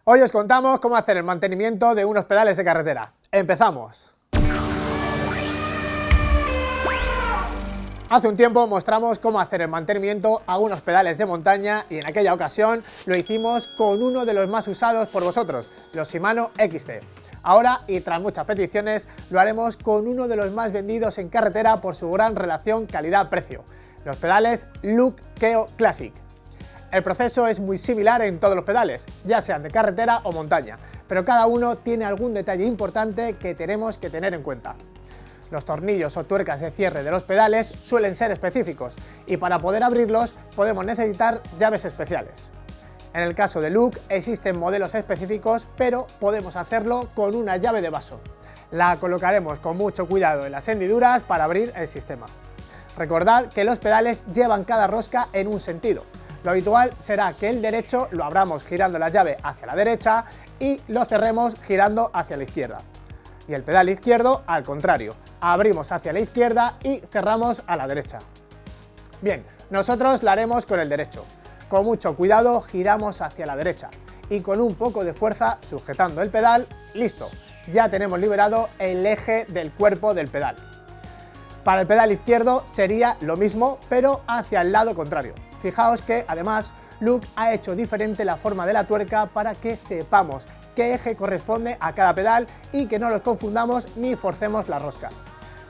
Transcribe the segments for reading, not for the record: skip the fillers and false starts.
Hoy os contamos cómo hacer el mantenimiento de unos pedales de carretera. ¡Empezamos! Hace un tiempo mostramos cómo hacer el mantenimiento a unos pedales de montaña y en aquella ocasión lo hicimos con uno de los más usados por vosotros, los Shimano XT. Ahora, y tras muchas peticiones, lo haremos con uno de los más vendidos en carretera por su gran relación calidad-precio, los pedales Look Keo Classic. El proceso es muy similar en todos los pedales, ya sean de carretera o montaña, pero cada uno tiene algún detalle importante que tenemos que tener en cuenta. Los tornillos o tuercas de cierre de los pedales suelen ser específicos y para poder abrirlos podemos necesitar llaves especiales. En el caso de Look existen modelos específicos, pero podemos hacerlo con una llave de vaso. La colocaremos con mucho cuidado en las hendiduras para abrir el sistema. Recordad que los pedales llevan cada rosca en un sentido. Lo habitual será que el derecho lo abramos girando la llave hacia la derecha y lo cerremos girando hacia la izquierda. Y el pedal izquierdo al contrario, abrimos hacia la izquierda y cerramos a la derecha. Bien, nosotros lo haremos con el derecho. Con mucho cuidado giramos hacia la derecha y con un poco de fuerza sujetando el pedal, listo, ya tenemos liberado el eje del cuerpo del pedal. Para el pedal izquierdo sería lo mismo, pero hacia el lado contrario. Fijaos que además Look ha hecho diferente la forma de la tuerca para que sepamos qué eje corresponde a cada pedal y que no los confundamos ni forcemos la rosca.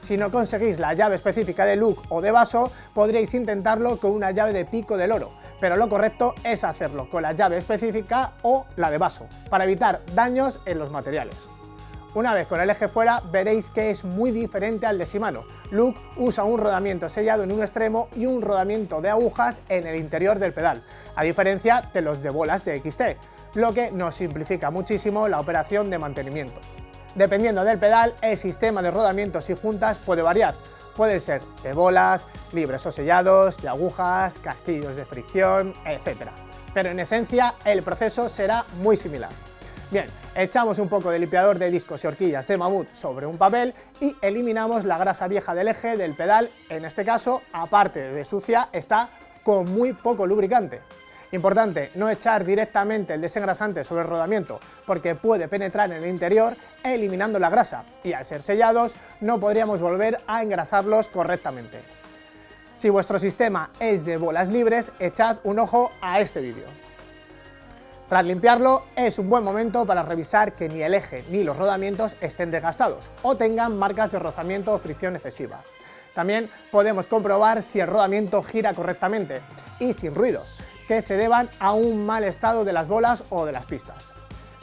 Si no conseguís la llave específica de Look o de vaso, podréis intentarlo con una llave de pico de loro, pero lo correcto es hacerlo con la llave específica o la de vaso, para evitar daños en los materiales. Una vez con el eje fuera, veréis que es muy diferente al de Shimano. Look usa un rodamiento sellado en un extremo y un rodamiento de agujas en el interior del pedal, a diferencia de los de bolas de XT, lo que nos simplifica muchísimo la operación de mantenimiento. Dependiendo del pedal, el sistema de rodamientos y juntas puede variar. Pueden ser de bolas, libres o sellados, de agujas, casquillos de fricción, etc. Pero en esencia el proceso será muy similar. Bien, echamos un poco de limpiador de discos y horquillas de mamut sobre un papel y eliminamos la grasa vieja del eje del pedal. En este caso, aparte de sucia, está con muy poco lubricante. Importante, no echar directamente el desengrasante sobre el rodamiento porque puede penetrar en el interior eliminando la grasa y al ser sellados no podríamos volver a engrasarlos correctamente. Si vuestro sistema es de bolas libres, echad un ojo a este vídeo. Tras limpiarlo, es un buen momento para revisar que ni el eje ni los rodamientos estén desgastados o tengan marcas de rozamiento o fricción excesiva. También podemos comprobar si el rodamiento gira correctamente y sin ruidos, que se deban a un mal estado de las bolas o de las pistas.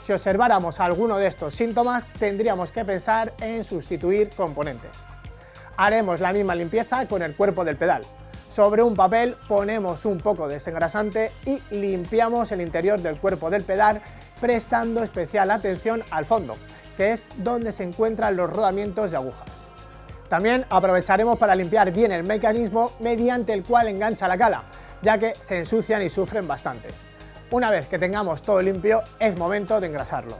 Si observáramos alguno de estos síntomas, tendríamos que pensar en sustituir componentes. Haremos la misma limpieza con el cuerpo del pedal. Sobre un papel ponemos un poco de desengrasante y limpiamos el interior del cuerpo del pedal prestando especial atención al fondo, que es donde se encuentran los rodamientos de agujas. También aprovecharemos para limpiar bien el mecanismo mediante el cual engancha la cala, ya que se ensucian y sufren bastante. Una vez que tengamos todo limpio, es momento de engrasarlo.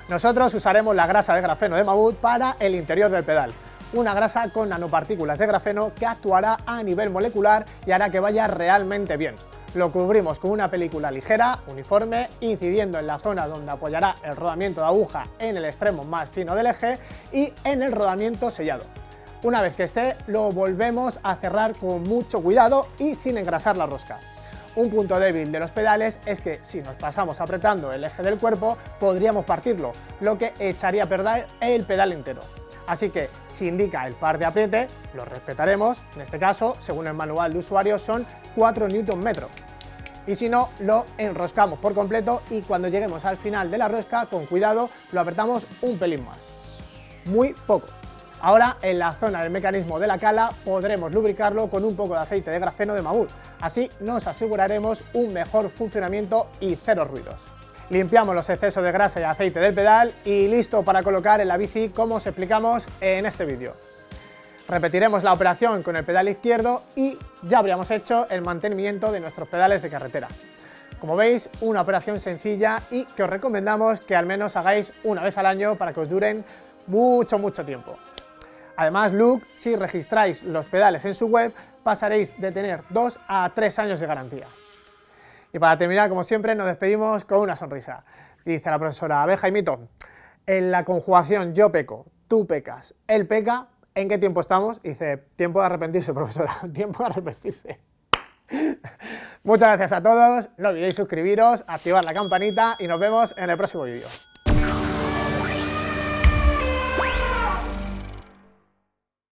Nosotros usaremos la grasa de grafeno de mamut para el interior del pedal. Una grasa con nanopartículas de grafeno que actuará a nivel molecular y hará que vaya realmente bien. Lo cubrimos con una película ligera, uniforme, incidiendo en la zona donde apoyará el rodamiento de aguja en el extremo más fino del eje y en el rodamiento sellado. Una vez que esté, lo volvemos a cerrar con mucho cuidado y sin engrasar la rosca. Un punto débil de los pedales es que si nos pasamos apretando el eje del cuerpo, podríamos partirlo, lo que echaría a perder el pedal entero. Así que si indica el par de apriete, lo respetaremos, en este caso, según el manual de usuario, son 4 Nm. Y si no, lo enroscamos por completo y cuando lleguemos al final de la rosca, con cuidado, lo apretamos un pelín más. Muy poco. Ahora, en la zona del mecanismo de la cala, podremos lubricarlo con un poco de aceite de grafeno de mamut. Así nos aseguraremos un mejor funcionamiento y cero ruidos. Limpiamos los excesos de grasa y aceite del pedal y listo para colocar en la bici como os explicamos en este vídeo. Repetiremos la operación con el pedal izquierdo y ya habríamos hecho el mantenimiento de nuestros pedales de carretera. Como veis, una operación sencilla y que os recomendamos que al menos hagáis una vez al año para que os duren mucho tiempo. Además, Look, si registráis los pedales en su web, pasaréis de tener 2 a 3 años de garantía. Y para terminar, como siempre, nos despedimos con una sonrisa. Y dice la profesora, a ver, Jaimito, en la conjugación yo peco, tú pecas, él peca, ¿en qué tiempo estamos? Y dice, tiempo de arrepentirse, profesora, tiempo de arrepentirse. Muchas gracias a todos, no olvidéis suscribiros, activar la campanita y nos vemos en el próximo vídeo.